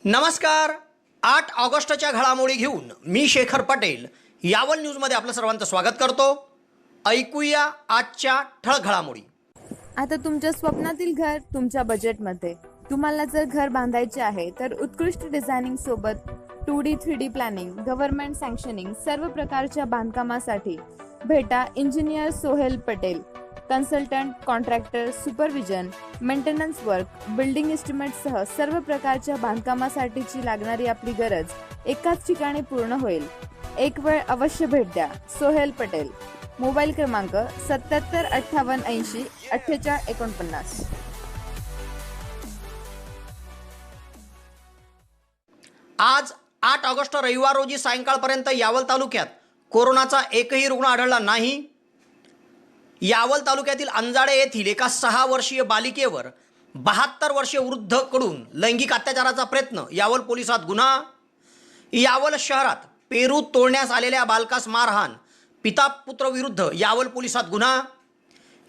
नमस्कार. 8 ऑगस्टच्या घडामोडी घेऊन मी शेखर पटेल यावल न्यूजमध्ये आपलं सर्वांचं स्वागत करतो. ऐकूया आजच्या ठळक घडामोडी. आता तुमच्या स्वप्नातील घर तुमच्या बजेटमध्ये. तुम्हाला जर घर बांधायचे आहे तर उत्कृष्ट डिझायनिंग सोबत 2D 3D प्लॅनिंग, गव्हर्नमेंट सँक्शनिंग सर्व प्रकारच्या बांधकामासाठी भेटा engineer Sohail Patel. Consultant, contractor, supervision, maintenance work, building एस्टिमेटसह सर्व प्रकारच्या बांधकामासाठीची लागणारी आपली गरज एकाच ठिकाणी पूर्ण होईल. एक वेळ अवश्य भेट द्या. सोहेल पटेल. मोबाईल क्रमांक 7758804849. आज 8 ऑगस्ट रविवार रोजी सायंकाळपर्यंत यावल तालुक्यात कोरोनाचा एकही रुग्ण आढळला नाही. यावल तालुक्यातील अंजाडे येथील एका 6 वर्षीय बालिकेवर 72 वर्षीय वृद्धकडून लैंगिक अत्याचाराचा प्रयत्न. यावल पोलिसात गुन्हा. यावल शहरात पेरू तोडण्यास आलेल्या बालकास मारहाण. पिता पुत्र विरुद्ध यावल पोलिसात गुन्हा.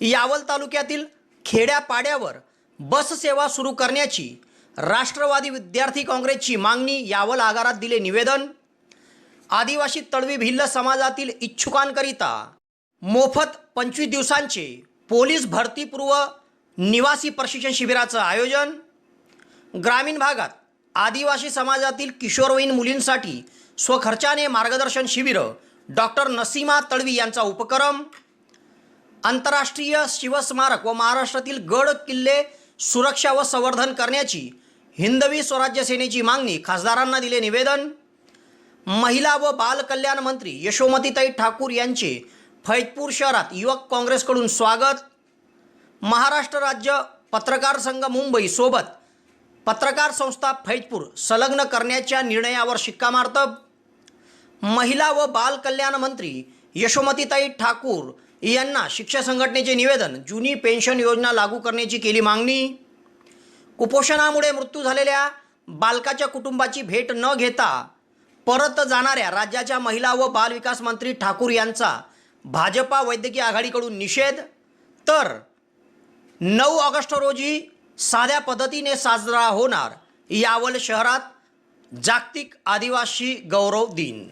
यावल तालुक्यातील खेड्यापाड्यावर बस सेवा सुरू करण्याची राष्ट्रवादी विद्यार्थी काँग्रेसची मागणी. यावल आगारात दिले निवेदन. आदिवासी तळवी भिल्ल समाजातील इच्छुकांकरिता मोफत 25 दिवसांचे पोलीस भरतीपूर्व निवासी प्रशिक्षण शिबिराचं आयोजन. ग्रामीण भागात आदिवासी समाजातील किशोरवयीन मुलींसाठी स्वखर्चाने मार्गदर्शन शिबिरं. डॉक्टर नसीमा तळवी यांचा उपक्रम. आंतरराष्ट्रीय शिवस्मारक व महाराष्ट्रातील गड किल्ले सुरक्षा व संवर्धन करण्याची हिंदवी स्वराज्य सेनेची मागणी. खासदारांना दिले निवेदन. महिला व बाल कल्याण मंत्री यशोमतीताई ठाकूर यांचे फैजपूर शहरात युवक काँग्रेसकडून स्वागत. महाराष्ट्र राज्य पत्रकार संघ मुंबई सोबत पत्रकार संस्था फैजपूर संलग्न करण्याच्या निर्णयावर शिक्कामोर्तब. महिला व बाल कल्याण मंत्री यशोमतीताई ठाकूर यांना शिक्षक संघटनेचे निवेदन. जुनी पेन्शन योजना लागू करण्याची केली मागणी. कुपोषणामुळे मृत्यू झालेल्या बालकाच्या कुटुंबाची भेट न घेता परत जाणाऱ्या राज्याच्या महिला व बाल विकास मंत्री ठाकूर यांचा भाजपा वैद्यकीय आघाडीकडून निषेध. तर 9 ऑगस्ट रोजी साध्या पद्धतीने साजरा होणार यावल शहरात जागतिक आदिवासी गौरव दिन.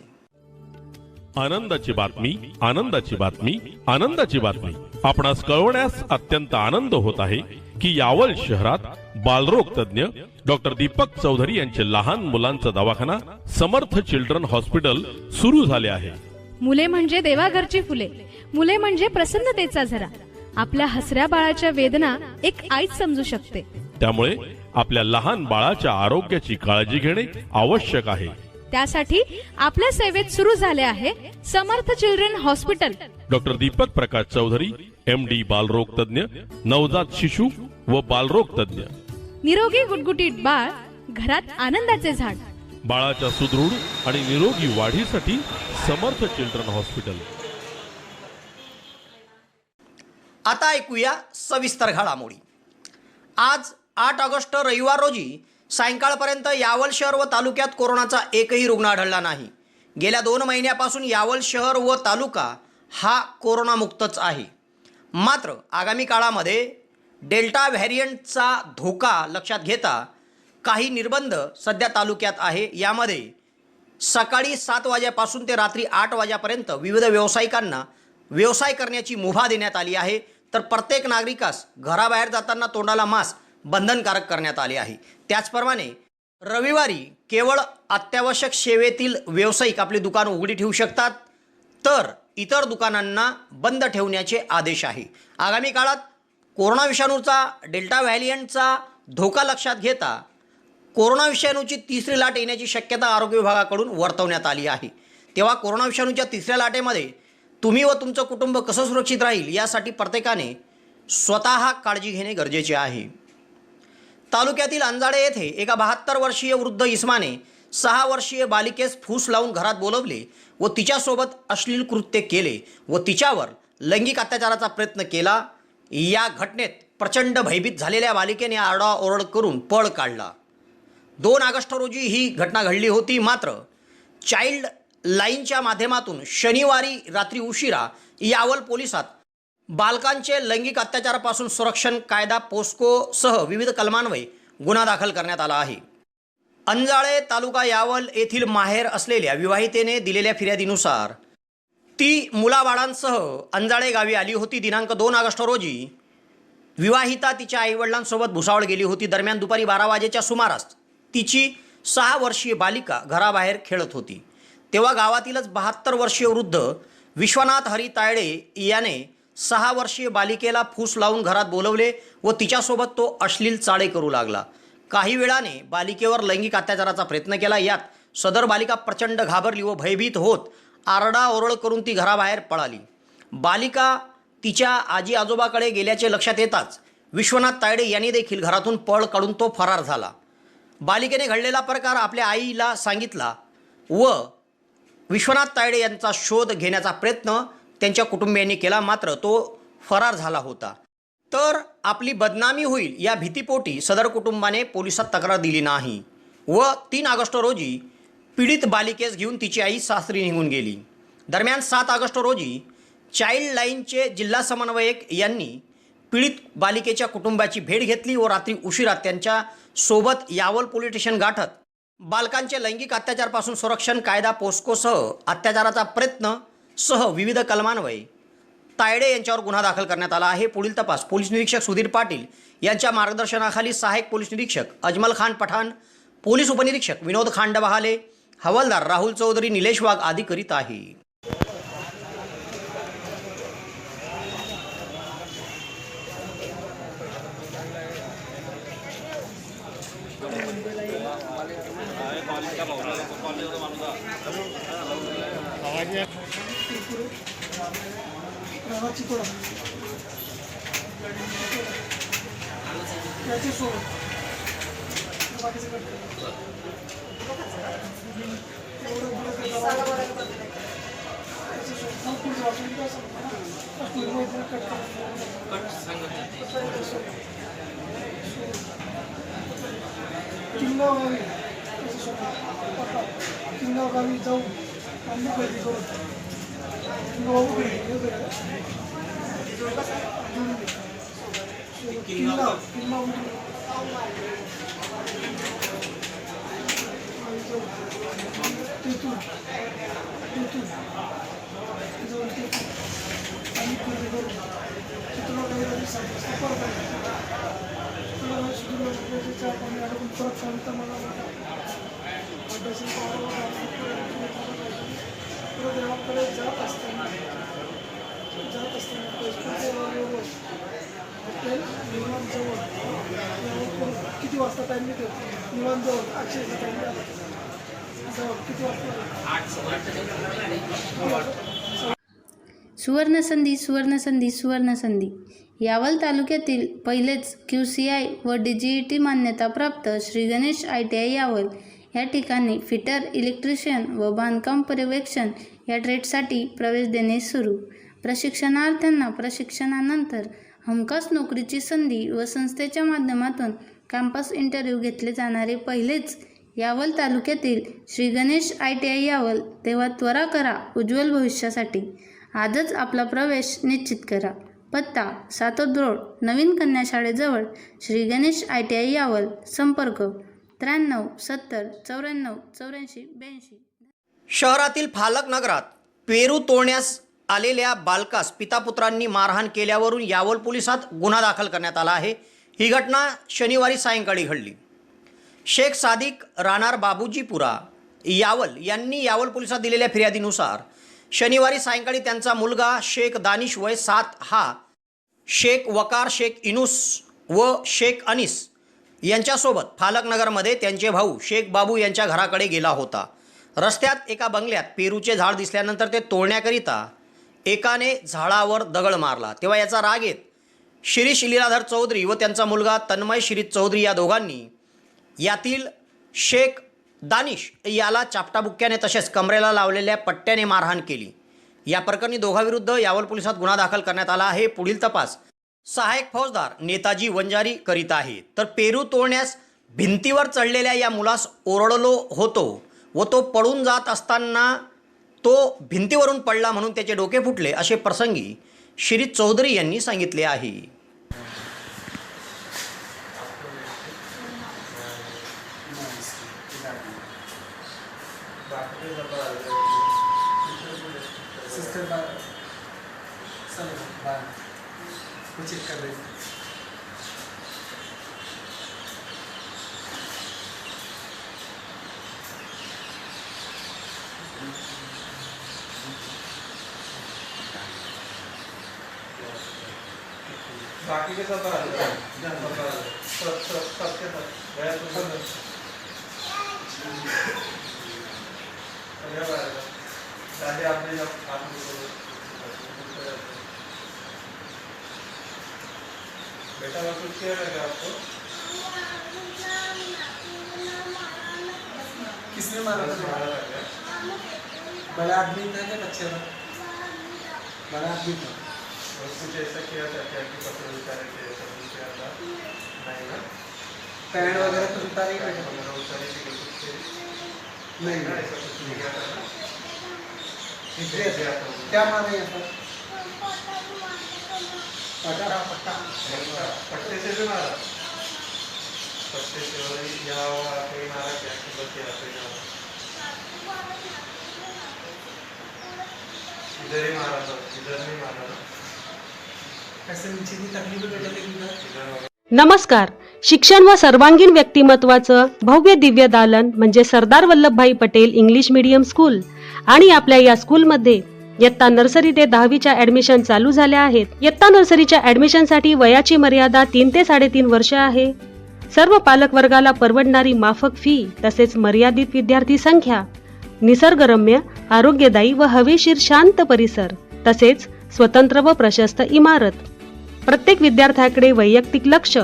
आनंदाची बातमी, आनंदाची बातमी, आनंदाची बातमी. आपणास कळवण्यास अत्यंत आनंद होत आहे की यावल शहरात बालरोग तज्ञ डॉक्टर दीपक चौधरी यांचे लहान मुलांचा दवाखाना समर्थ चिल्ड्रन हॉस्पिटल सुरू झाले आहे. मुले म्हणजे देवाघरची फुले, मुले म्हणजे प्रसन्नतेचा झरा. आपल्या हसऱ्या बाळाच्या वेदना एक आईच समजू शकते. त्यामुळे आपल्या लहान बाळाच्या आरोग्याची काळजी घेणे आवश्यक आहे. त्यासाठी आपल्या सेवेत सुरू झाले आहे समर्थ children hospital. Doctor Deepak Prakash Chaudhary, MD, बालरोग तज्ञ, नवजात शिशु व बालरोग तज्ञ. निरोगी गुटगुटीत बाळ, घरात आनंदाचे झाड. बाळाच्या सुदृढ आणि निरोगी वाढीसाठी समर्थ चिल्ड्रन हॉस्पिटल. आता ऐकूया सविस्तर घडामोडी. आज 8 ऑगस्ट रविवार रोजी सायंकाळपर्यंत यावल शहर व तालुक्यात कोरोनाचा एकही रुग्ण आढळला नाही. गेल्या 2 महिन्यापासून यावल शहर व तालुका हा कोरोनामुक्तच आहे. मात्र आगामी काळामध्ये डेल्टा व्हेरियंटचा धोका लक्षात घेता काही निर्बंध सध्या तालुक्यात आहे. यामध्ये सकाळी 7 वाजेपासून ते रात्री 8 वाजेपर्यंत विविध व्यावसायिकांना व्यवसाय करण्याची मुभा देण्यात आली आहे. तर प्रत्येक नागरिकास घराबाहेर जाताना तोंडाला मास्क बंधनकारक करण्यात आले आहे. त्याचप्रमाणे रविवारी केवळ अत्यावश्यक सेवेतील व्यावसायिक आपली दुकान उघडी ठेवू शकतात, तर इतर दुकानांना बंद ठेवण्याचे आदेश आहे. आगामी काळात कोरोना विषाणूचा डेल्टा व्हेरियंटचा धोका लक्षात घेता कोरोना विषाणूची 3री लाट येण्याची शक्यता आरोग्य विभागाकडून वर्तवण्यात आली आहे. तेव्हा कोरोना विषाणूच्या 3ऱ्या लाटेमध्ये तुम्ही व तुमचं कुटुंब कसं सुरक्षित राहील यासाठी प्रत्येकाने स्वतः काळजी घेणे गरजेचे आहे. तालुक्यातील अंजाडे येथे एका 72 वर्षीय वृद्ध इस्माने 6 वर्षीय बालिकेस फूस लावून घरात बोलवले व तिच्यासोबत अश्लील कृत्य केले व तिच्यावर लैंगिक अत्याचाराचा प्रयत्न केला. या घटनेत प्रचंड भयभीत झालेल्या बालिकेने आरडाओरड करून पळ काढला. 2 ऑगस्ट रोजी ही घटना घडली होती. मात्र चाइल्ड लाईनच्या माध्यमातून शनिवारी रात्री उशिरा यावल पोलिसात बालकांचे लैंगिक अत्याचारापासून संरक्षण कायदा पोस्कोसह विविध कलमान्वये गुन्हा दाखल करण्यात आला आहे. अंजाळे तालुका यावल येथील माहेर असलेल्या विवाहितेने दिलेल्या फिर्यादीनुसार ती मुलाबाळांसह अंजाळे गावी आली होती. दिनांक 2 ऑगस्ट रोजी विवाहिता तिच्या आईवडिलांसोबत भुसावळ गेली होती. दरम्यान दुपारी 12 वाजेच्या सुमारास तिची 6 वर्षीय बालिका घराबाहेर खेळत होती. तेव्हा गावातीलच 72 वर्षीय वृद्ध विश्वनाथ हरी तायडे याने 6 वर्षीय बालिकेला फूस लावून घरात बोलवले व तिच्यासोबत तो अश्लील चाळे करू लागला. काही वेळाने बालिकेवर लैंगिक अत्याचाराचा प्रयत्न केला. यात सदर बालिका प्रचंड घाबरली व भयभीत होत आरडाओरड करून ती घराबाहेर पळाली. बालिका तिच्या आजी आजोबाकडे गेल्याचे लक्षात येताच विश्वनाथ तायडे यांनी देखील घरातून पळ काढून तो फरार झाला. बालिकेने घडलेला प्रकार आपल्या आईला सांगितला व विश्वनाथ तायडे यांचा शोध घेण्याचा प्रयत्न त्यांच्या कुटुंबियांनी केला, मात्र तो फरार झाला होता. तर आपली बदनामी होईल या भीतीपोटी सदर कुटुंबाने पोलिसात तक्रार दिली नाही व 3 ऑगस्ट रोजी पीडित बालिकेस घेऊन तिची आई सासरी निघून गेली. दरम्यान 7 ऑगस्ट रोजी चाइल्ड लाईनचे जिल्हा समन्वयक यांनी पीडित बालिकेच्या कुटुंबाची भेट घेतली व रात्री उशिरा त्यांच्या सोबत यावल पोलीस स्टेशन गाठत बालकांचे लैंगिक अत्याचारपासून संरक्षण कायदा पोस्कोसह अत्याचाराचा प्रयत्न सह विविध कलमान्वये तायडे यांच्यावर गुन्हा दाखल करण्यात आला आहे. पुढील तपास पोलीस निरीक्षक सुधीर पाटील यांच्या मार्गदर्शनाखाली सहाय्यक पोलीस निरीक्षक अजमल खान पठाण, पोलीस उपनिरीक्षक विनोद खांडबहाले, हवालदार राहुल चौधरी, निलेश वाघ आदी करीत आहे. किंवा गावी जाऊ आम्ही खरेदी करू देवाकडे जात असताना निवांतजवळ किती वाजता टाईम मिळतो? निवांतजवळ 800 टाईम जवळ किती वाजता? सुवर्णसंधी सुवर्णसंधी सुवर्णसंधी यावल तालुक्यातील पहिलेच QCI व DGET मान्यताप्राप्त श्री गणेश ITI यावल या ठिकाणी फिटर, इलेक्ट्रिशियन व बांधकाम पर्यवेक्षण या ट्रेडसाठी प्रवेश देणे सुरू. प्रशिक्षणार्थ्यांना प्रशिक्षणानंतर हमखास नोकरीची संधी व संस्थेच्या माध्यमातून कॅम्पस इंटरव्ह्यू घेतले जाणारे पहिलेच यावल तालुक्यातील श्री गणेश ITI यावल. तेव्हा त्वरा करा उज्ज्वल भविष्यासाठी. आजच आपला प्रवेश निश्चित करा. पत्ता सातोद रोड, नवीन कन्या शाळेजवळ, श्री गणेश ITI यावल. संपर्क 93 70 94 84 82. शहरातील फालक नगरात पेरू तोडण्यास आलेल्या बालकास पितापुत्रांनी मारहाण केल्यावरून यावल पोलिसात गुन्हा दाखल करण्यात आला आहे. ही घटना शनिवारी सायंकाळी घडली. शेख सादिक राहणार बाबूजीपुरा यावल यांनी यावल पोलिसात दिलेल्या फिर्यादीनुसार शनिवारी सायंकाळी त्यांचा मुलगा शेख दानिश वय 7 हा शेख वकार, शेख इनुस व शेख अनिस यांच्यासोबत फालकनगरमध्ये त्यांचे भाऊ शेख बाबू यांच्या घराकडे गेला होता. रस्त्यात एका बंगल्यात पेरूचे झाड दिसल्यानंतर ते तोडण्याकरिता एकाने झाडावर दगड मारला. तेव्हा याचा राग येत शिरीष लीलाधर चौधरी व त्यांचा मुलगा तन्मय शिरीष चौधरी या दोघांनी यातील शेख दानिश याला चापटाबुक्क्याने तसेच कमरेला लावलेल्या पट्ट्याने मारहाण केली. या प्रकरणी दोघांविरुद्ध यावल पोलिसात गुन्हा दाखल करण्यात आला आहे. पुढील तपास सहाय्यक फौजदार नेताजी वंजारी करीत आहे. तर पेरू तोडण्यास भिंतीवर चढलेल्या या मुलास ओरडलो होतो व तो पळून जात असताना तो भिंतीवरून पडला म्हणून त्याचे डोके फुटले असे प्रसंगी शिरीष चौधरी यांनी सांगितले आहे. नहीं बाहर वो चेक कर रहे थे। बाकी के सब सबके साथ आपने जब बेटा का कुछ किया रहेगा आपको? किसने मारा था? मारा था क्या? बड़ा आदमी था क्या बच्चे था? बड़ा आदमी था। और कुछ ऐसा किया था क्या कि कपड़े उतारे थे, ऐसा कुछ किया था? नहीं ना? पैंट वगैरह कुछ उतारे क्या? वगैरह उतारे थे कि कुछ थे? नहीं ना, ऐसा कुछ नहीं किया था ना? क्या मारा यहाँ पर? पटा पट्टा पट्टे से भी मारा? पट्टे से और यहाँ वहाँ कहीं मारा क्या? कि बस यहाँ पे मारा? इधर ही मारा था, इधर नहीं मारा ना? ऐसे नीचे की तकलीफ बेटा लेकिन इधर नमस्कार. शिक्षण व सर्वांगीण व्यक्तिमत्वाचं भव्य दिव्य दालन म्हणजे Sardar Vallabhbhai Patel English medium school आणि आपल्या या स्कूलमध्ये इयत्ता नर्सरी ते 10वीच्या ऍडमिशन चालू झाल्या आहेत. इयत्ता नर्सरीच्या ऍडमिशनसाठी वयाची मर्यादा 3 ते 3.5 वर्ष आहे. सर्व पालक वर्गाला परवडणारी माफक फी तसेच मर्यादित विद्यार्थी संख्या, निसर्गरम्य, आरोग्यदायी व हवेशीर शांत परिसर तसेच स्वतंत्र व प्रशस्त इमारत, प्रत्येक विद्यार्थ्याकडे वैयक्तिक लक्ष,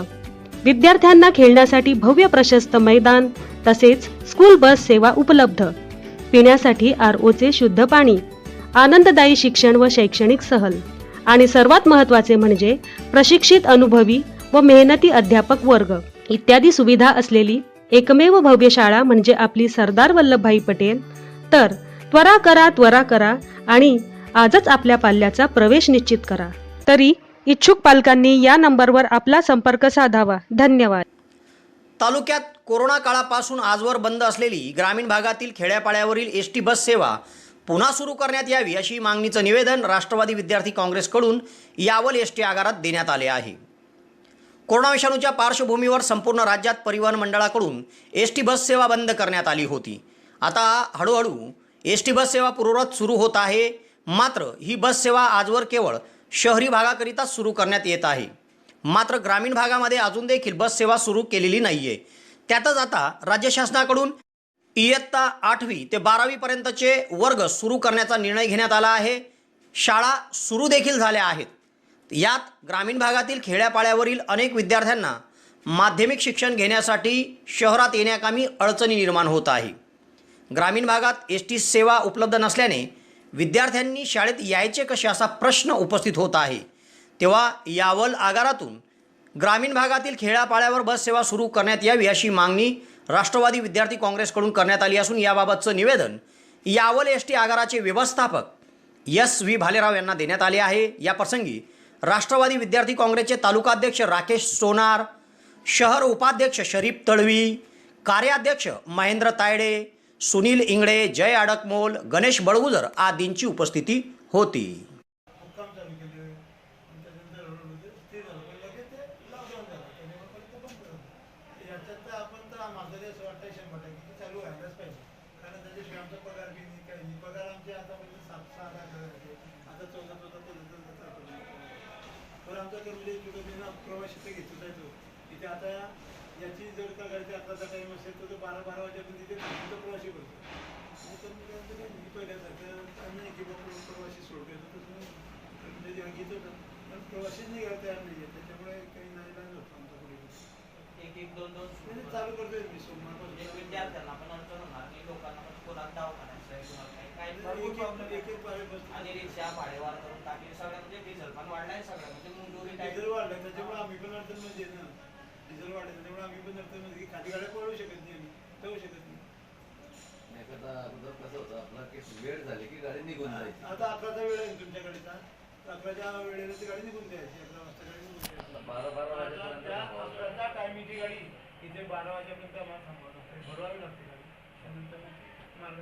विद्यार्थ्यांना खेळण्यासाठी भव्य प्रशस्त मैदान तसेच स्कूल बस सेवा उपलब्ध, पिण्यासाठी RO चे शुद्ध पाणी, आनंददायी शिक्षण व शैक्षणिक सहल आणि सर्वात महत्त्वाचे म्हणजे प्रशिक्षित अनुभवी व मेहनती अध्यापक वर्ग इत्यादी सुविधा असलेली एकमेव भव्य शाळा म्हणजे आपली सरदार वल्लभभाई पटेल. तर त्वरा करा आणि आजच आपल्या पाल्याचा प्रवेश निश्चित करा. तरी इच्छुक पालकांनी या नंबरवर आपला संपर्क साधावा. धन्यवाद. तालुक्यात कोरोना काळापासून आजवर बंद असलेली ग्रामीण भागातील खेड्यापाड्यावरील एसटी बस सेवा पुन्हा सुरू करण्यात यावी अशी मागणीचं निवेदन राष्ट्रवादी विद्यार्थी काँग्रेसकडून यावल एसटी आगारात देण्यात आले आहे. कोरोना विषाणूच्या पार्श्वभूमीवर संपूर्ण राज्यात परिवहन मंडळाकडून एसटी बस सेवा बंद करण्यात आली होती. आता हळूहळू एसटी बस सेवा पूर्ववत सुरू होत आहे. मात्र ही बस सेवा आजवर केवळ शहरी भागाकरिताच सुरू करण्यात येत आहे. मात्र ग्रामीण भागामध्ये अजून देखील बस सेवा सुरू केलेली नाही आहे. त्यातच आता राज्य शासनाकडून इयत्ता 8वी ते 12वी पर्यंतचे वर्ग सुरू करण्याचा निर्णय घेण्यात आला आहे. शाळा सुरू देखील झाल्या आहेत. यात ग्रामीण भागातील खेड्यापाड्यावरील अनेक विद्यार्थ्यांना माध्यमिक शिक्षण घेण्यासाठी शहरात येण्याकामी अडचणी निर्माण होत आहे. ग्रामीण भागात एस टी सेवा उपलब्ध नसल्याने विद्यार्थ्यांनी शाळेत यायचे कसे असा प्रश्न उपस्थित होत आहे. तेव्हा यावल आगारातून ग्रामीण भागातील खेड्यापाड्यावर बस सेवा सुरू करण्यात यावी अशी मागणी राष्ट्रवादी विद्यार्थी काँग्रेसकडून करण्यात आली असून याबाबतचं निवेदन यावल एस टी आगाराचे व्यवस्थापक SV भालेराव यांना देण्यात आले आहे. या प्रसंगी राष्ट्रवादी विद्यार्थी काँग्रेसचे तालुकाध्यक्ष राकेश सोनार, शहर उपाध्यक्ष शरीफ तळवी, कार्याध्यक्ष महेंद्र तायडे, सुनील इंगळे, जय अडकमोल, गणेश बळगुजर आदींची उपस्थिती होती. काम चालू केले आणि त्याच्यानंतर हळूहळू ते झालं पण लगेच ते लॉकडाऊन झालं त्याच्यामुळे परत ते बंद झालं. याच्यात तर आपण तर माझं ते असं वाटतं 100% की चालू व्हायलाच पाहिजे. कारण त्याच्याशिवाय आमचा पगार बी नाही काही नाही. पगार आमचे आतापर्यंत 7-6 लाख होते. आता 14 चालू पण आमचा कर्मचारी कुठं प्रवासी तर घेतला जातो तिथे. आता याची जर का गाडीचा आताचा टाईम असेल तर तो 12 वाजेपर्यंत तिथे प्रवासी करतो. आणि कर्मचाऱ्यांचं काही नाही पहिल्यासारखं नाही की बाबा प्रवासी सोडतो येतो तसं नाही. कर्मचारी घेत होता पण प्रवासीच नाही घ्यायला तयार नाही आहे. त्याच्यामुळे काही नाही लागत होतं आमचा पुढे एक दोन चालू करतोय मी सोमवारपासून विद्यार्थ्यांना पण अडचण होणार नाही. लोकांना पण कोणाला दवाखान्याचं एक बारे बस आणि रिक्षा भाडेवार करून टाकली सगळ्या म्हणजे डिझेल पण वाढलाय सगळं म्हणजे मुंडोरी डिझेल वाढलाय त्याच्यामुळे आम्ही पण अडचणमध्ये ना. डिझेल वाढलं त्याच्यामुळे आम्ही पण अडचणमध्ये खाली गाड्या पळू शकत नाही आम्ही जाऊ शकत नाही. एखादा अगोदर कसं होतं आपला की वेळ झाली की गाडी निघून जायची. आता 11चा वेळ आहे तुमच्या गाडीचा. 11च्या वेळेला ती गाडी निघून द्यायची. 11 वाजता गाडी निघून द्यायची. 12 वाजेपर्यंत 11च्या टायमिंगची गाडी इथे 12 वाजेपर्यंत आम्हाला थांबावं लागतं. भरवावी लागते गाडी. त्यानंतर मार्ग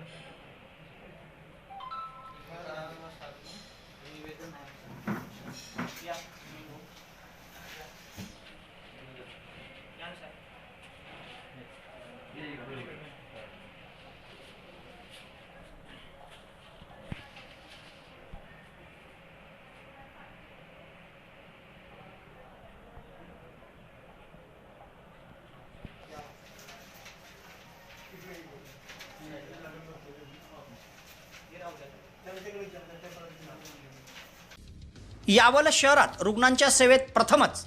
यावल शहरात रुग्णांच्या सेवेत प्रथमच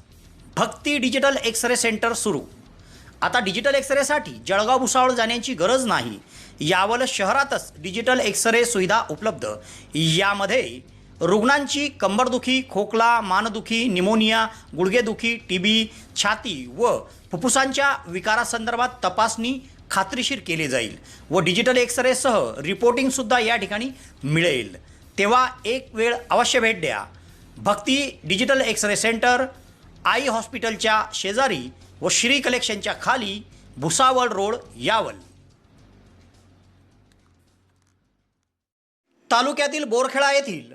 भक्ती डिजिटल एक्सरे सेंटर सुरू. आता डिजिटल एक्सरेसाठी जळगाव भुसावळ जाण्याची गरज नाही. यावल शहरातच डिजिटल एक्सरे सुविधा उपलब्ध. यामध्ये रुग्णांची कंबरदुखी, खोकला, मानदुखी, निमोनिया, गुडघेदुखी, टीबी, छाती व फुफ्फुसांच्या विकारासंदर्भात तपासणी खात्रीशीर केली जाईल व डिजिटल एक्सरेसह रिपोर्टिंगसुद्धा या ठिकाणी मिळेल. तेव्हा एक वेळ अवश्य भेट द्या. भक्ती डिजिटल एक्सरे सेंटर, आई हॉस्पिटलच्या शेजारी व श्री कलेक्शनच्या खाली, भुसावळ रोड, यावल. तालुक्यातील बोरखेडा येथील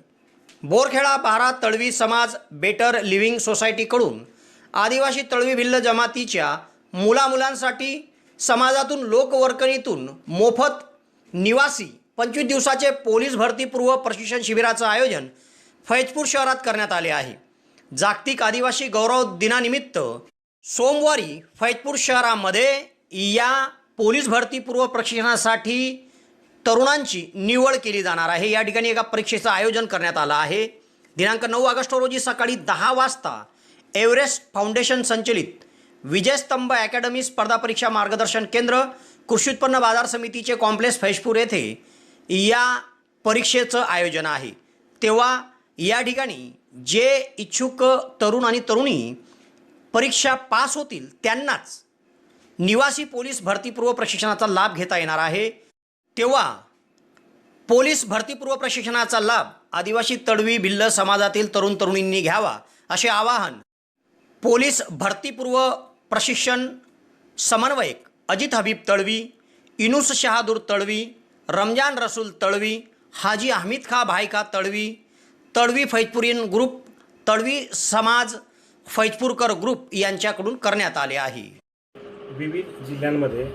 बोरखेडा बारा तळवी समाज बेटर लिव्हिंग सोसायटीकडून आदिवासी तळवी भिल्ल जमातीच्या मुलामुलांसाठी समाजातून लोकवर्गणीतून मोफत निवासी 25 दिवसाचे पोलीस भरतीपूर्व प्रशिक्षण शिबिराचं आयोजन फैजपूर शहरात करण्यात आले आहे. जागतिक आदिवासी गौरव दिनानिमित्त सोमवारी फैजपूर शहरामध्ये या पोलीस भरतीपूर्व प्रशिक्षणासाठी तरुणांची निवड केली जाणार आहे. या ठिकाणी एका परीक्षेचं आयोजन करण्यात आलं आहे. दिनांक 9 ऑगस्ट रोजी सकाळी 10 वाजता एव्हरेस्ट फाउंडेशन संचलित विजयस्तंभ अकॅडमी स्पर्धा परीक्षा मार्गदर्शन केंद्र, कृषी उत्पन्न बाजार समितीचे कॉम्प्लेक्स फैजपूर येथे या परीक्षेचं आयोजन आहे. तेव्हा या ठिकाणी जे इच्छुक तरुण आणि तरुणी परीक्षा पास होतील त्यांनाच निवासी पोलीस भरतीपूर्व प्रशिक्षणाचा लाभ घेता येणार आहे. तेव्हा पोलीस भरतीपूर्व प्रशिक्षणाचा लाभ आदिवासी तळवी भिल्ल समाजातील तरुण तरुणींनी घ्यावा असे आवाहन पोलीस भरतीपूर्व प्रशिक्षण समन्वयक अजित हबीब तळवी, इनुस शहादूर तळवी, रमजान रसूल तळवी, हाजी हमीद खा भाईका तळवी, तळवी फैजपुरियन ग्रुप, तळवी समाज फैजपूरकर ग्रुप यांच्याकडून करण्यात आले आहे. विविध जिल्ह्यांमध्ये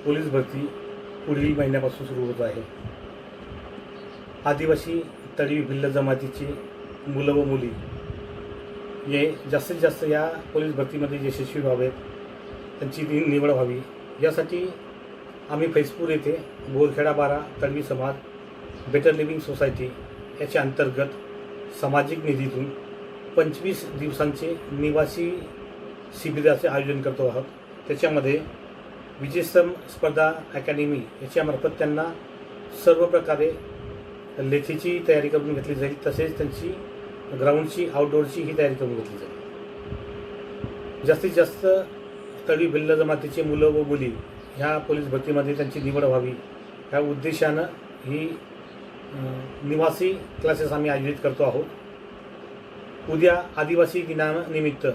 पोलीस भरती पुढील महिन्यापासून सुरू होत आहे. आदिवासी तळवी भिल्ल जमातीची मुलं व मुली हे जास्तीत जास्त या पोलीस भरतीमध्ये यशस्वी व्हावेत, त्यांची निवड व्हावी यासाठी आम्ही फैजपूर येथे बोरखेडा बारा तळवी समाज बेटर लिव्हिंग सोसायटी याच्या अंतर्गत सामाजिक निधीतून 25 दिवसांचे निवासी शिबिराचे आयोजन करतो आहोत. त्याच्यामध्ये विजयस्तंभ स्पर्धा अकॅडमी याच्यामार्फत त्यांना सर्व प्रकारे लेखीची तयारी करून घेतली जाईल, तसेच त्यांची ग्राउंडची आउटडोअरची ही तयारी करून घेतली जाईल. जास्तीत जास्त तळवी भिल्ल जमातीचे मुलं व मुली ह्या पोलीस भरतीमध्ये त्यांची निवड व्हावी ह्या उद्देशानं ही निवासी क्लासेस आम्ही आयोजित करतो आहोत. उद्या आदिवासी दिनानिमित्त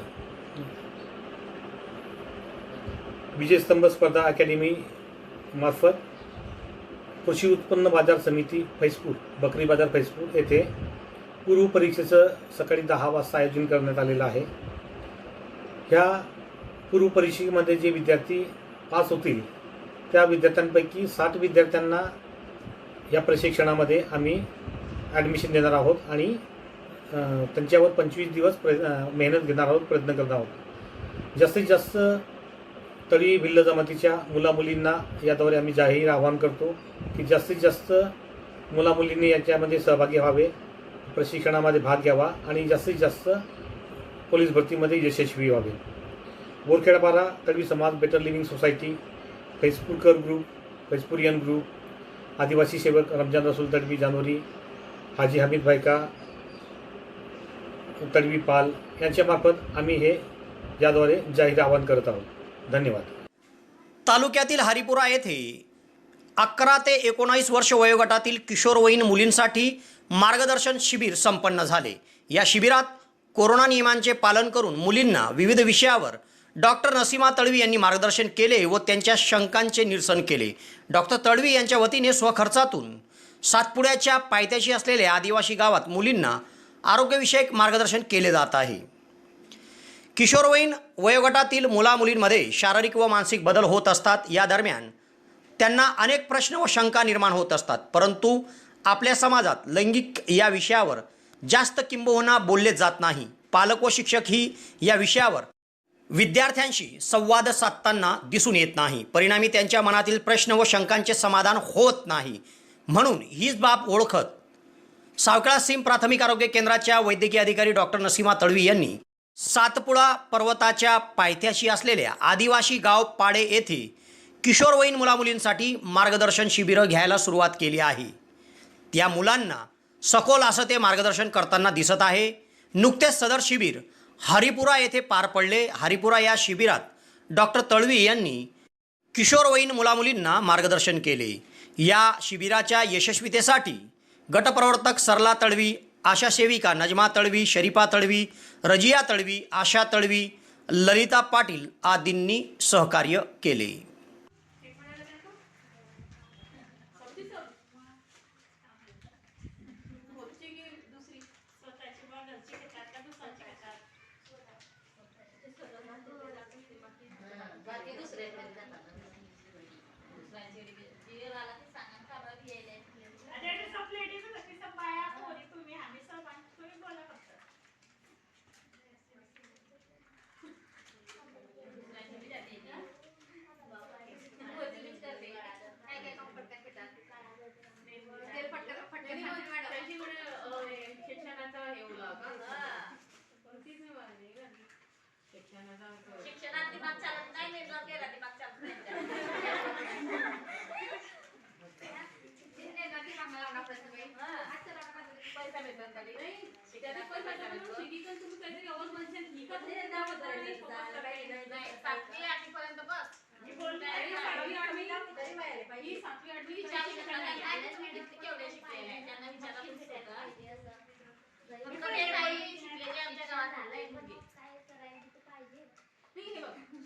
विजयस्तंभ स्पर्धा अकॅडमी मार्फत कृषी उत्पन्न बाजार समिती फैजपूर, बकरी बाजार फैजपूर येथे पूर्व परीक्षेचं सकाळी 10 वाजता आयोजन करण्यात आलेलं आहे. ह्या पूर्व परीक्षेमध्ये जे विद्यार्थी पास होतील त्या विद्यार्थ्यांपैकी 60 विद्यार्थ्यांना या प्रशिक्षणामध्ये आम्ही ॲडमिशन देणार आहोत आणि त्यांच्यावर 25 दिवस मेहनत घेणार आहोत, प्रयत्न करणार आहोत. जास्तीत जास्त तळवी भिल्ल जमातीच्या मुलामुलींना याद्वारे आम्ही जाहीर आवाहन करतो की जास्तीत जास्त मुलामुलींनी याच्यामध्ये सहभागी व्हावे, प्रशिक्षणामध्ये भाग घ्यावा आणि जास्तीत जास्त पोलीस भरतीमध्ये यशस्वी व्हावे. बोरखेडा बारा तळवी समाज better living society, Faizpurkar group, Faizpurian group, आदिवासी सेवक रमजान रसूल तळवी जानोरी, हाजी हमीद भाईका तळवी पाल यांच्यामार्फत आम्ही हे याद्वारे जाहीर आवाहन करत आहोत. धन्यवाद. तालुक्यातील हरिपुरा येथे 11 ते 19 वर्ष वयोगटातील किशोरवयीन मुलींसाठी मार्गदर्शन शिबिर संपन्न झाले. या शिबिरात कोरोना नियमांचे पालन करून मुलींना विविध विषयावर डॉक्टर नसीमा तळवी यांनी मार्गदर्शन केले व त्यांच्या शंकांचे निरसन केले. डॉक्टर तळवी यांच्या वतीने स्वखर्चातून सातपुड्याच्या पायथ्याशी असलेल्या आदिवासी गावात मुलींना आरोग्यविषयक मार्गदर्शन केले जात आहे. किशोरवयीन वयोगटातील मुलामुलींमध्ये शारीरिक व मानसिक बदल होत असतात. या दरम्यान त्यांना अनेक प्रश्न व शंका निर्माण होत असतात, परंतु आपल्या समाजात लैंगिक या विषयावर जास्त किंबहुना बोलले जात नाही. पालक व शिक्षक ही या विषयावर विद्यार्थ्यांशी संवाद साधताना दिसून येत नाही. परिणामी त्यांच्या मनातील प्रश्न व शंकांचे समाधान होत नाही. म्हणून हीच बाब ओळखत सावखेळा सीम प्राथमिक आरोग्य केंद्राच्या वैद्यकीय अधिकारी डॉक्टर नसीमा तळवी यांनी सातपुडा पर्वताच्या पायथ्याशी असलेल्या आदिवासी गाव पाडे येथे किशोरवयीन मुलामुलींसाठी मार्गदर्शन शिबिरं घ्यायला सुरुवात केली आहे. त्या मुलांना सखोल असं ते मार्गदर्शन करताना दिसत आहे. नुकतेच सदर शिबिर हरिपुरा येथे पार पडले. हरिपुरा या शिबिरात डॉक्टर तळवी यांनी किशोरवयीन मुलामुलींना मार्गदर्शन केले. या शिबिराच्या यशस्वीतेसाठी गटप्रवर्तक सरला तळवी, आशा सेविका नजमा तळवी, शरीफा तळवी, रजिया तळवी, आशा तळवी, ललिता पाटील आदींनी सहकार्य केले.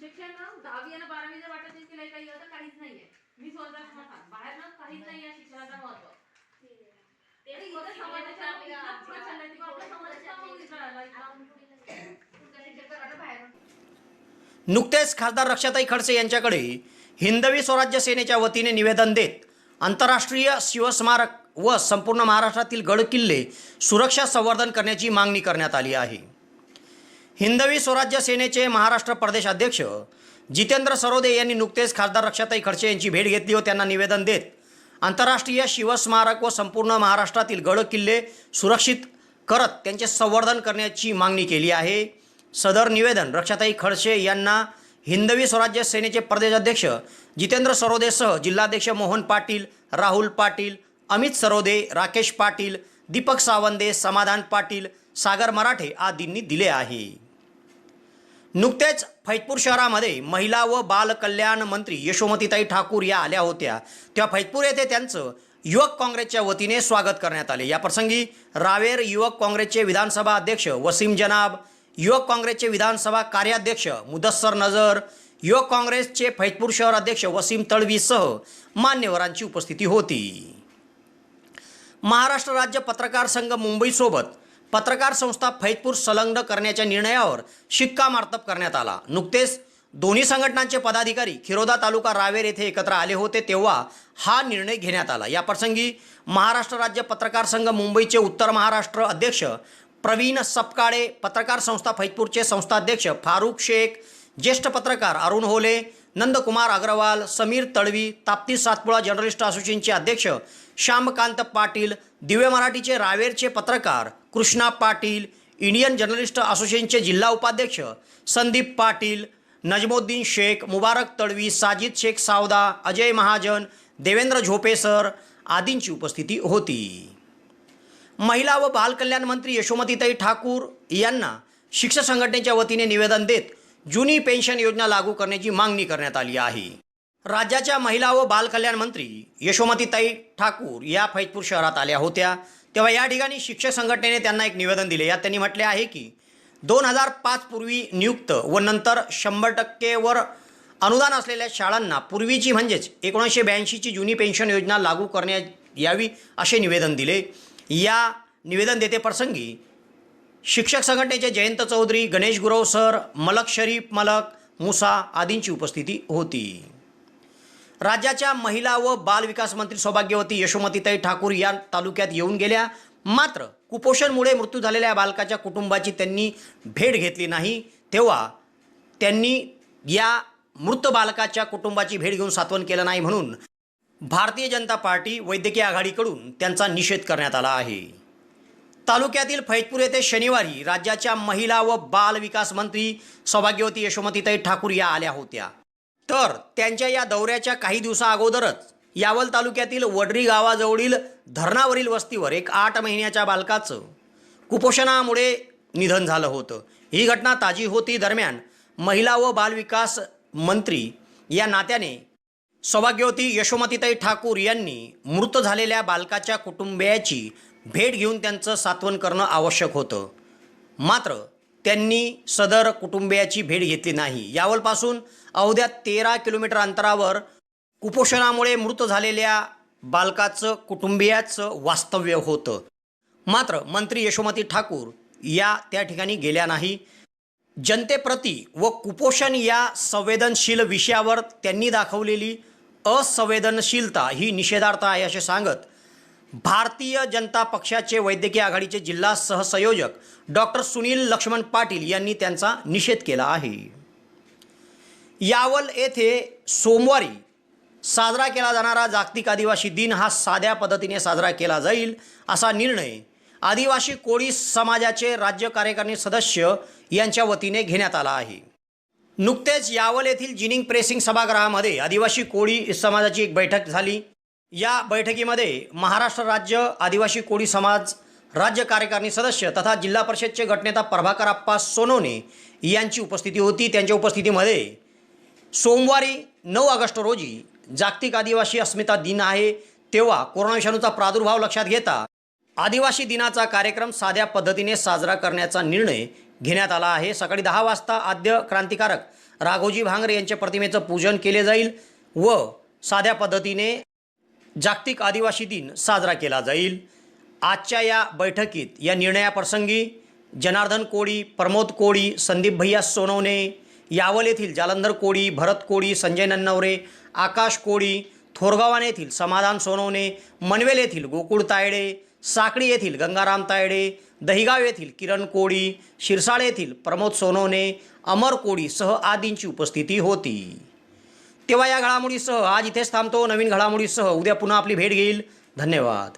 शिक्षण 10वी आणि 12वी जर वाटत नाही तिला काही तर काहीच नाहीये. मी स्वतः बाहेर ना काहीच नाहीये शिक्षणाचं महत्व. नुकतेच खासदार रक्षाताई खडसे यांच्याकडे हिंदवी स्वराज्य सेनेच्या वतीने निवेदन देत आंतरराष्ट्रीय शिवस्मारक व संपूर्ण महाराष्ट्रातील गड किल्ले सुरक्षा संवर्धन करण्याची मागणी करण्यात आली आहे. हिंदवी स्वराज्य सेनेचे महाराष्ट्र प्रदेश अध्यक्ष जितेंद्र सरोदे यांनी नुकतेच खासदार रक्षाताई खडसे यांची भेट घेतली व त्यांना निवेदन देत आंतरराष्ट्रीय शिवस्मारक व संपूर्ण महाराष्ट्रातील गड किल्ले सुरक्षित करत त्यांचे संवर्धन करण्याची मागणी केली आहे. सदर निवेदन रक्षाताई खडसे यांना हिंदवी स्वराज्य सेनेचे प्रदेशाध्यक्ष जितेंद्र सरोदेसह जिल्हाध्यक्ष मोहन पाटील, राहुल पाटील, अमित सरोदे, राकेश पाटील, दीपक सावंदे, समाधान पाटील, सागर मराठे आदींनी दिले आहे. नुकतेच फैजपूर शहरामध्ये महिला व बाल कल्याण मंत्री यशोमतीताई ठाकूर या आल्या होत्या. तेव्हा फैजपूर येथे त्यांचं युवक काँग्रेसच्या वतीने स्वागत करण्यात आले. याप्रसंगी रावेर युवक काँग्रेसचे विधानसभा अध्यक्ष वसीम जनाब, युवक काँग्रेसचे विधानसभा कार्याध्यक्ष मुदस्सर नजर, युवक काँग्रेसचे फैजपूर शहर अध्यक्ष वसीम तळवीसह मान्यवरांची उपस्थिती होती. महाराष्ट्र राज्य पत्रकार संघ मुंबईसोबत पत्रकार संस्था फैजपूर संलग्न करण्याच्या निर्णयावर शिक्कामोर्तब करण्यात आला. नुकतेच दोन्ही संघटनांचे पदाधिकारी खिरोदा तालुका रावेर येथे एकत्र आले होते तेव्हा हा निर्णय घेण्यात आला. याप्रसंगी महाराष्ट्र राज्य पत्रकार संघ मुंबईचे उत्तर महाराष्ट्र अध्यक्ष प्रवीण सपकाळे, पत्रकार संस्था फैजपूरचे संस्थाध्यक्ष फारुख शेख, ज्येष्ठ पत्रकार अरुण होले, नंदकुमार अग्रवाल, समीर तळवी, ताप्ती सातपुडा जर्नलिस्ट असोसिएशनचे अध्यक्ष श्यामकांत पाटील, दिव्य मराठीचे रावेरचे पत्रकार कृष्णा पाटील, इंडियन जर्नलिस्ट असोसिएशनचे जिल्हा उपाध्यक्ष संदीप पाटील, नजमुद्दीन शेख, मुबारक तळवी, साजिद शेख सावदा, अजय महाजन, देवेंद्र झोपेसर आदींची उपस्थिती होती. महिला व बालकल्याण मंत्री यशोमतीताई ठाकूर यांना शिक्षक संघटनेच्या वतीने निवेदन देत जुनी पेन्शन योजना लागू करण्याची मागणी करण्यात आली आहे. राज्याच्या महिला व बालकल्याण मंत्री यशोमतीताई ठाकूर या फैजपूर शहरात आल्या होत्या तेव्हा या ठिकाणी शिक्षक संघटनेने त्यांना एक निवेदन दिले. यात त्यांनी म्हटले आहे की 2005 पूर्वी नियुक्त व नंतर 100% वर अनुदान असलेल्या शाळांना पूर्वीची म्हणजेच 1982ची जुनी पेन्शन योजना लागू करण्यात यावी असे निवेदन दिले. या निवेदन देते प्रसंगी शिक्षक संघटनेचे जयंत चौधरी, गणेश गुरव सर, मलक शरीफ मलक, मुसा आदींची उपस्थिती होती. राज्याच्या महिला व बाल विकास मंत्री सौभाग्यवती यशोमतीताई ठाकूर या तालुक्यात येऊन गेल्या. मात्र कुपोषणमुळे मृत्यू झालेल्या बालकाच्या कुटुंबाची त्यांनी भेट घेतली नाही. तेव्हा त्यांनी या मृत बालकाच्या कुटुंबाची भेट घेऊन सांत्वन केलं नाही म्हणून भारतीय जनता पार्टी वैद्यकीय आघाडीकडून त्यांचा निषेध करण्यात आला आहे. तालुक्यातील फैजपूर येथे शनिवारी राज्याच्या महिला व बाल विकास मंत्री सौभाग्यवती यशोमतीताई ठाकूर या आल्या होत्या. तर त्यांच्या या दौऱ्याच्या काही दिवसा अगोदरच यावल तालुक्यातील वडरी गावाजवळील धरणावरील वस्तीवर एक 8 महिन्याच्या बालकाचं कुपोषणामुळे निधन झालं होतं. ही घटना ताजी होती. दरम्यान महिला व बालविकास मंत्री या नात्याने सौभाग्यवती यशोमतीताई ठाकूर यांनी मृत झालेल्या बालकाच्या कुटुंबियाची भेट घेऊन त्यांचं सांत्वन करणं आवश्यक होतं. मात्र त्यांनी सदर कुटुंबियाची भेट घेतली नाही. यावलपासून अवघ्या 13 किलोमीटर अंतरावर कुपोषणामुळे मृत झालेल्या बालकाचं कुटुंबियाचं वास्तव्य होतं. मात्र मंत्री यशोमती ठाकूर या त्या ठिकाणी गेल्या नाही. जनतेप्रती व कुपोषण या संवेदनशील विषयावर त्यांनी दाखवलेली असंवेदनशीलता ही निषेधार्थ आहे असे सांगत भारतीय जनता पक्षाचे वैद्यकीय आघाडीचे जिल्हा सहसंयोजक डॉक्टर सुनील लक्ष्मण पाटील यांनी त्यांचा निषेध केला आहे. यावल येथे सोमवारी साजरा केला जाणारा जागतिक आदिवासी दिन हा साध्या पद्धतीने साजरा केला जाईल असा निर्णय आदिवासी कोळी समाजाचे राज्य कार्यकारिणी सदस्य यांच्या वतीने घेण्यात आला आहे. नुकतेच यावल येथील जिनिंग प्रेसिंग सभागृहामध्ये आदिवासी कोळी समाजाची एक बैठक झाली. या बैठकीमध्ये महाराष्ट्र राज्य आदिवासी कोळी समाज राज्य कार्यकारिणी सदस्य तथा जिल्हा परिषदचे गटनेता प्रभाकर आप्पा सोनवणे यांची उपस्थिती होती. त्यांच्या उपस्थितीमध्ये सोमवारी 9 ऑगस्ट रोजी जागतिक आदिवासी अस्मिता दिन आहे. तेव्हा कोरोना विषाणूचा प्रादुर्भाव लक्षात घेता आदिवासी दिनाचा कार्यक्रम साध्या पद्धतीने साजरा करण्याचा निर्णय घेण्यात आला आहे. सकाळी 10 वाजता आद्य क्रांतिकारक राघोजी भांगरे यांच्या प्रतिमेचं पूजन केले जाईल व साध्या पद्धतीने जागतिक आदिवासी दिन साजरा केला जाईल. आजच्या या बैठकीत या निर्णयाप्रसंगी जनार्दन कोळी, प्रमोद कोळी, संदीप भैया सोनवणे, यावल येथील जालंधर कोळी, भरत कोळी, संजय नन्नवरे, आकाश कोळी, थोरगावान येथील समाधान सोनवणे, मनवेल येथील गोकुळ तायडे, साकळी येथील गंगाराम तायडे, दहिगाव येथील किरण कोळी, शिरसाळ येथील प्रमोद सोनवणे, अमर कोळी सह आदींची उपस्थिती होती. तेव्हा या घडामोडीसह आज इथेच थांबतो. नवीन घडामोडीसह उद्या पुन्हा आपली भेट घेईल. धन्यवाद.